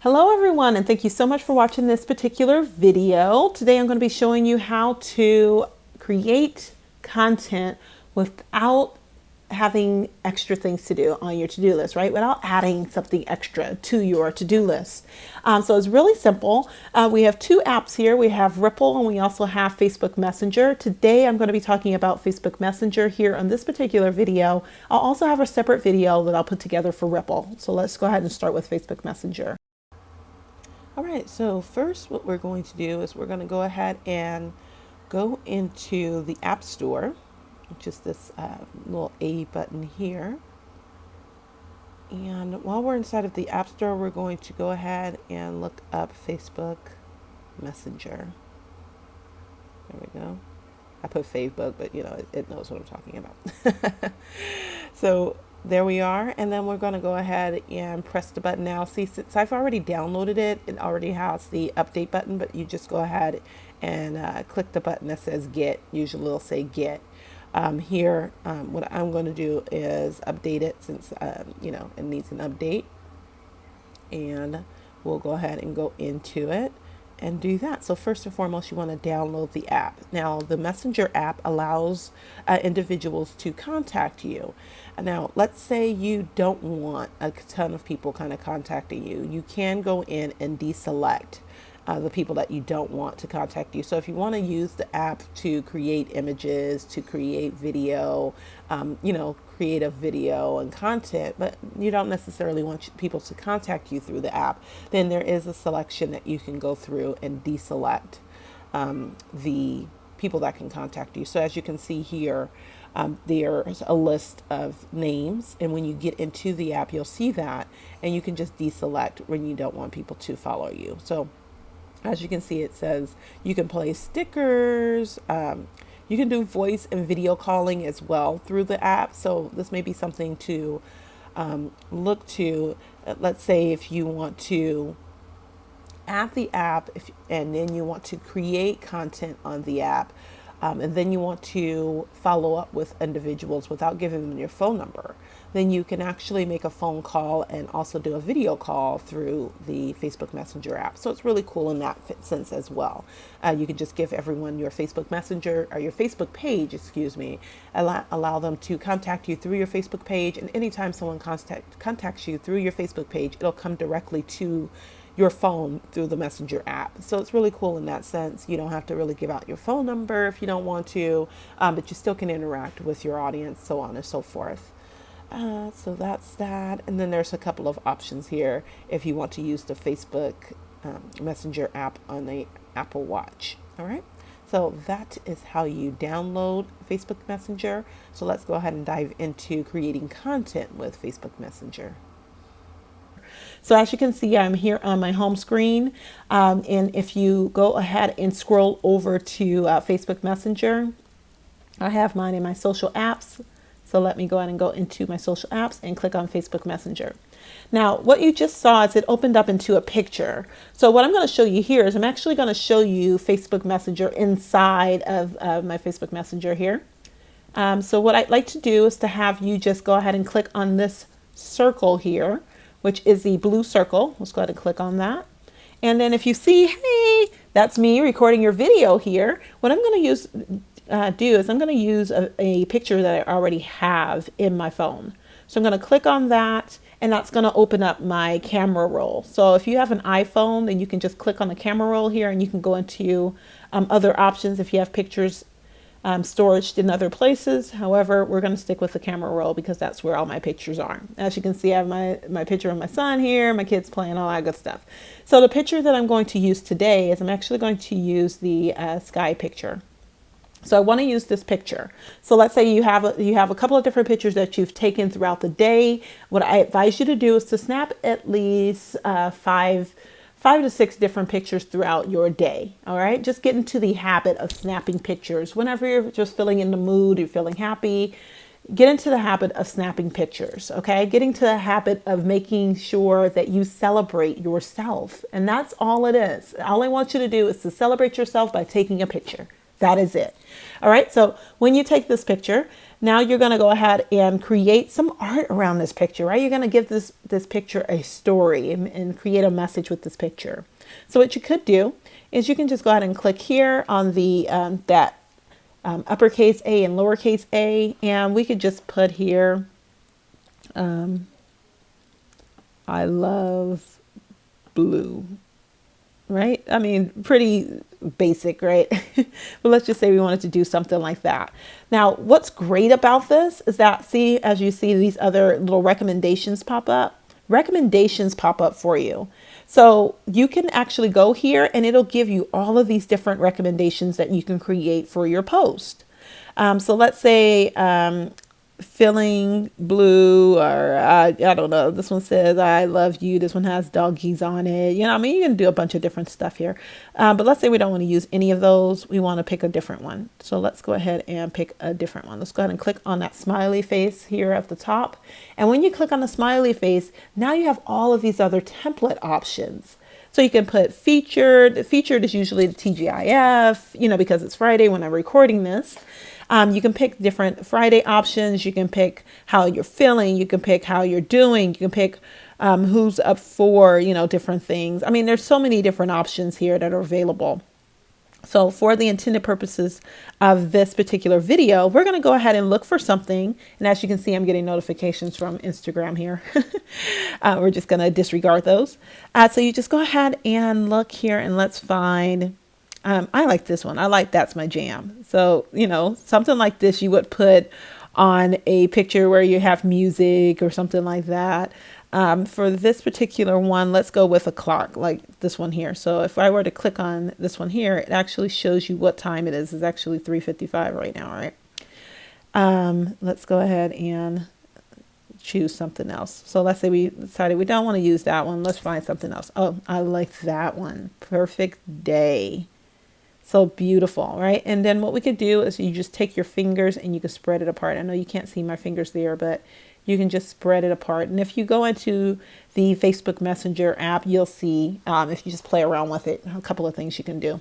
Hello everyone, and thank you so much for watching this particular video. Today I'm going to be showing you how to create content without having extra things to do on your to-do list, right? Without adding something extra to your to-do list. So it's really simple. We have two apps here. We have Ripple and we also have Facebook Messenger. Today I'm going to be talking about Facebook Messenger here on this particular video. I'll also have a separate video that I'll put together for Ripple. So let's go ahead and start with Facebook Messenger. All right, so first what we're going to do is we're going to go ahead and go into the App Store, which is this little A button here. And while we're inside of the App Store, we're going to go ahead and look up Facebook Messenger. There we go. I put Facebook, but you know, it knows what I'm talking about. So there we are, and then we're going to go ahead and press the button now. See, since I've already downloaded it, it already has the update button, but you just go ahead and click the button that says get. Usually it'll say get. Here, what I'm going to do is update it since, you know, it needs an update. And we'll go ahead and go into it and do that. So first and foremost, you want to download the app. Now, the Messenger app allows individuals to contact you. Now, let's say you don't want a ton of people kind of contacting you. You can go in and deselect the people that you don't want to contact you. So if you want to use the app to create images, to create video, you know, create video and content, but you don't necessarily want people to contact you through the app, then there is a selection that you can go through and deselect the people that can contact you. So as you can see here, there's a list of names, and when you get into the app, you'll see that, and you can just deselect when you don't want people to follow you. So as you can see, it says you can place stickers. You can do voice and video calling as well through the app. So this may be something to look to. Let's say if you want to add the app and then you want to create content on the app, and then you want to follow up with individuals without giving them your phone number, then you can actually make a phone call and also do a video call through the Facebook Messenger app. So it's really cool in that sense as well. You can just give everyone your Facebook Messenger or your Facebook page, excuse me, allow them to contact you through your Facebook page. And anytime someone contacts you through your Facebook page, it'll come directly to your phone through the Messenger app. So it's really cool in that sense. You don't have to really give out your phone number if you don't want to, but you still can interact with your audience, so on and so forth. So that's that. And then there's a couple of options here if you want to use the Facebook Messenger app on the Apple Watch. All right. So that is how you download Facebook Messenger. So let's go ahead and dive into creating content with Facebook Messenger. So as you can see, I'm here on my home screen. And if you go ahead and scroll over to Facebook Messenger, I have mine in my social apps. So let me go ahead and go into my social apps and click on Facebook Messenger. Now, what you just saw is it opened up into a picture. So what I'm going to show you here is I'm actually going to show you Facebook Messenger inside of my Facebook Messenger here. So what I'd like to do is to have you just go ahead and click on this circle here, which is the blue circle. Let's go ahead and click on that. And then if you see, hey, that's me recording your video here. What I'm going to do is I'm going to use a picture that I already have in my phone. So I'm going to click on that, and that's going to open up my camera roll. So if you have an iPhone, then you can just click on the camera roll here, and you can go into other options if you have pictures storage in other places. However, we're going to stick with the camera roll because that's where all my pictures are. As you can see, I have my picture of my son here, my kids playing, all that good stuff. So the picture that I'm going to use today is I'm actually going to use the sky picture. So I want to use this picture. So let's say you have a couple of different pictures that you've taken throughout the day. What I advise you to do is to snap at least five to six different pictures throughout your day. All right. Just get into the habit of snapping pictures. Whenever you're just feeling in the mood, you're feeling happy, get into the habit of snapping pictures. Okay. Getting to the habit of making sure that you celebrate yourself. And that's all it is. All I want you to do is to celebrate yourself by taking a picture. That is it. All right. So when you take this picture, Now you're going to go ahead and create some art around this picture, right? You're going to give this picture a story and create a message with this picture. So what you could do is you can just go ahead and click here on the uppercase A and lowercase a, and we could just put here, I love blue, right? I mean, pretty basic, right? But let's just say we wanted to do something like that. Now, what's great about this is that, see, as you see these other little recommendations pop up, recommendations pop up for you. So you can actually go here and it'll give you all of these different recommendations that you can create for your post. So let's say feeling blue, or I don't know, this one says I love you, this one has doggies on it, you know, I mean, you can do a bunch of different stuff here, but let's say we don't want to use any of those, we want to pick a different one. So let's go ahead and pick a different one. Let's go ahead and click on that smiley face here at the top, and when you click on the smiley face, now you have all of these other template options. So you can put featured. Featured is usually the TGIF, you know, because it's Friday when I'm recording this. You can pick different Friday options. You can pick how you're feeling. You can pick how you're doing. You can pick who's up for, you know, different things. I mean, there's so many different options here that are available. So for the intended purposes of this particular video, we're going to go ahead and look for something. And as you can see, I'm getting notifications from Instagram here. We're just going to disregard those. So you just go ahead and look here and let's find, I like this one. I like That's My Jam. So, you know, something like this you would put on a picture where you have music or something like that. For this particular one, let's go with a clock like this one here. So if I were to click on this one here, it actually shows you what time it is. It's actually 3:55 right now, right? Let's go ahead and choose something else. So let's say we decided we don't want to use that one. Let's find something else. Oh, I like that one. Perfect day. So beautiful, right? And then what we could do is you just take your fingers and you can spread it apart. I know you can't see my fingers there, but you can just spread it apart. And if you go into the Facebook Messenger app, you'll see, if you just play around with it, a couple of things you can do.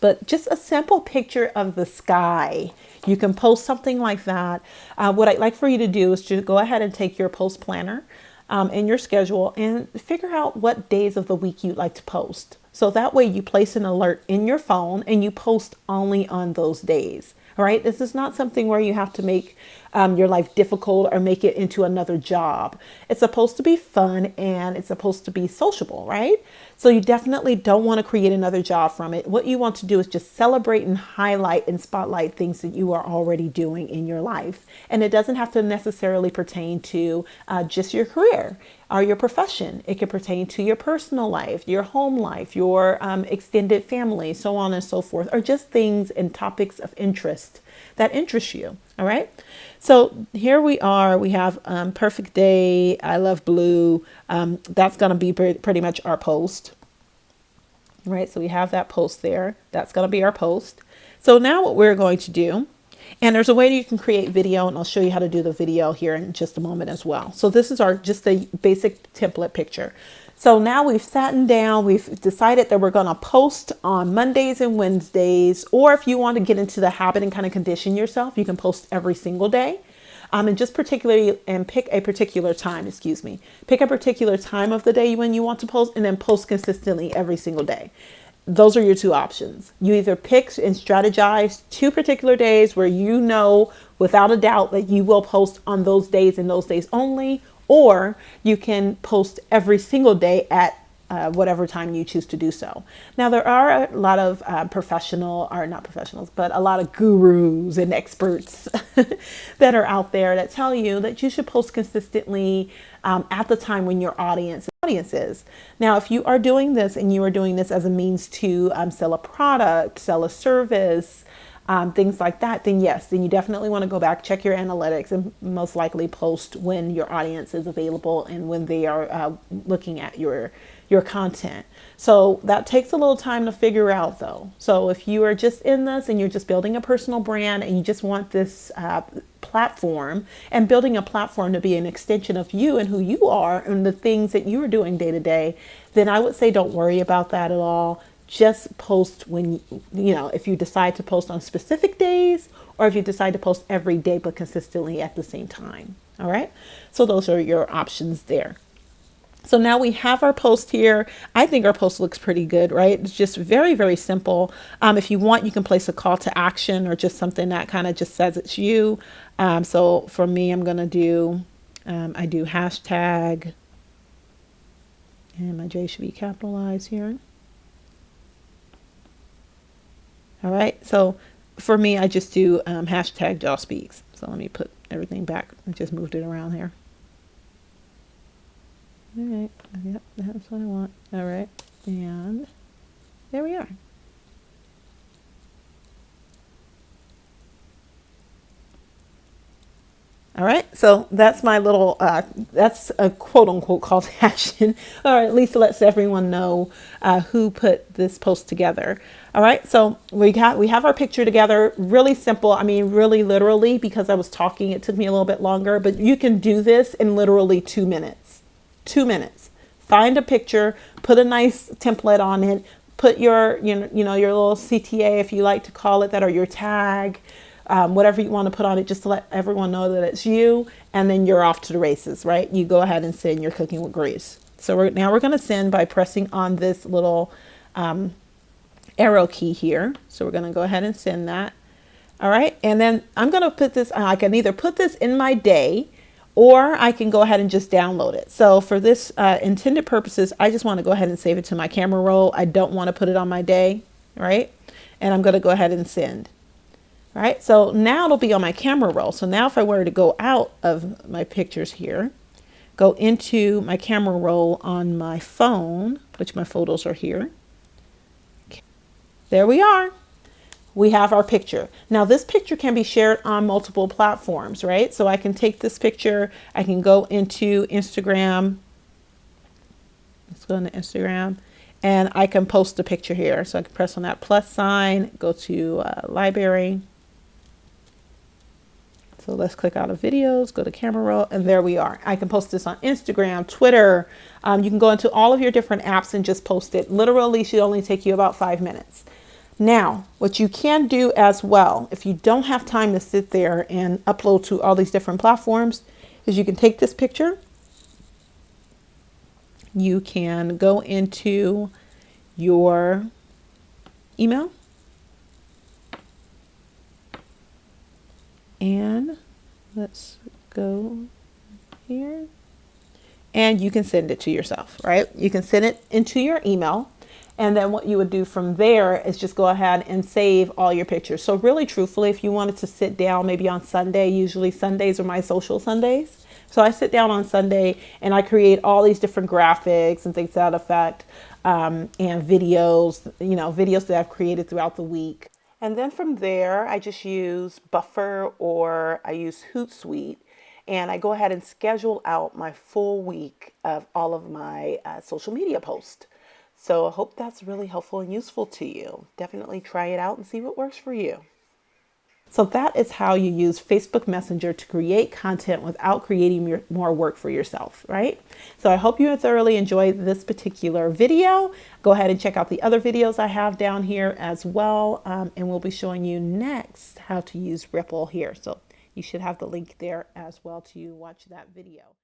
But just a simple picture of the sky. You can post something like that. What I'd like for you to do is to go ahead and take your post planner in your schedule and figure out what days of the week you'd like to post. So that way you place an alert in your phone and you post only on those days. All right. This is not something where you have to make your life difficult or make it into another job. It's supposed to be fun and it's supposed to be sociable, right? So you definitely don't want to create another job from it. What you want to do is just celebrate and highlight and spotlight things that you are already doing in your life. And it doesn't have to necessarily pertain to just your career or your profession. It could pertain to your personal life, your home life, your extended family, so on and so forth, or just things and topics of interest that interest you. All right. So here we are. We have perfect day. I love blue. That's going to be pretty much our post. Right. So we have that post there. That's going to be our post. So now what we're going to do, and there's a way you can create video, and I'll show you how to do the video here in just a moment as well. So this is our just a basic template picture. So now we've sat down, we've decided that we're going to post on Mondays and Wednesdays, or if you want to get into the habit and kind of condition yourself, you can post every single day. And just particularly, and pick a particular time, pick a particular time of the day when you want to post, and then post consistently every single day. Those are your two options. You either pick and strategize 2 particular days where you know without a doubt that you will post on those days and those days only, or you can post every single day at whatever time you choose to do so. Now, there are a lot of not professionals, but a lot of gurus and experts that are out there that tell you that you should post consistently at the time when your audience is. Now, if you are doing this and you are doing this as a means to sell a product, sell a service, things like that, then yes, then you definitely want to go back, check your analytics, and most likely post when your audience is available and when they are looking at your content. So that takes a little time to figure out though. So if you are just in this and you're just building a personal brand and you just want this platform and building a platform to be an extension of you and who you are and the things that you are doing day to day, then I would say don't worry about that at all. Just post when, if you decide to post on specific days, or if you decide to post every day but consistently at the same time. All right. So those are your options there. So now we have our post here. I think our post looks pretty good, right? It's just very, very simple. If you want, you can place a call to action or just something that kind of just says it's you. So for me, I'm going to do, I do hashtag, and my J should be capitalized here. All right. So for me, I just do hashtag Joss Speaks. So let me put everything back. I just moved it around here. All right. Yep, that's what I want. All right. And there we are. All right, so that's my little, that's a quote unquote call to action, or at least lets everyone know who put this post together. All right, so we have our picture together, really simple. I mean, really literally, because I was talking, it took me a little bit longer, but you can do this in literally 2 minutes. 2 minutes. Find a picture, put a nice template on it, put your, your little CTA, if you like to call it that, or your tag. Whatever you want to put on it, just to let everyone know that it's you, and then you're off to the races, right? You go ahead and send your Cooking with Grace. So now we're going to send by pressing on this little arrow key here. So we're going to go ahead and send that. All right. And then I'm going to put this, I can either put this in my day, or I can go ahead and just download it. So for this intended purposes, I just want to go ahead and save it to my camera roll. I don't want to put it on my day, right? And I'm going to go ahead and send. All right, so now it'll be on my camera roll. So now if I were to go out of my pictures here, go into my camera roll on my phone, which my photos are here. Okay. There we are. We have our picture. Now this picture can be shared on multiple platforms, right? So I can take this picture, I can go into Instagram. Let's go into Instagram. And I can post a picture here. So I can press on that plus sign, go to library. So let's click out of videos, go to camera roll, and there we are. I can post this on Instagram, Twitter. You can go into all of your different apps and just post it. Literally should only take you about 5 minutes. Now, what you can do as well, if you don't have time to sit there and upload to all these different platforms, is you can take this picture. You can go into your email. And let's go here. And you can send it to yourself, right? You can send it into your email. And then what you would do from there is just go ahead and save all your pictures. So really truthfully, if you wanted to sit down maybe on Sunday, usually Sundays are my social Sundays. So I sit down on Sunday and I create all these different graphics and things to that effect, and videos, videos that I've created throughout the week. And then from there, I just use Buffer or I use Hootsuite, and I go ahead and schedule out my full week of all of my social media posts. So I hope that's really helpful and useful to you. Definitely try it out and see what works for you. So that is how you use Facebook Messenger to create content without creating more work for yourself, right? So I hope you thoroughly enjoyed this particular video. Go ahead and check out the other videos I have down here as well. And we'll be showing you next how to use Ripple here. So you should have the link there as well to watch that video.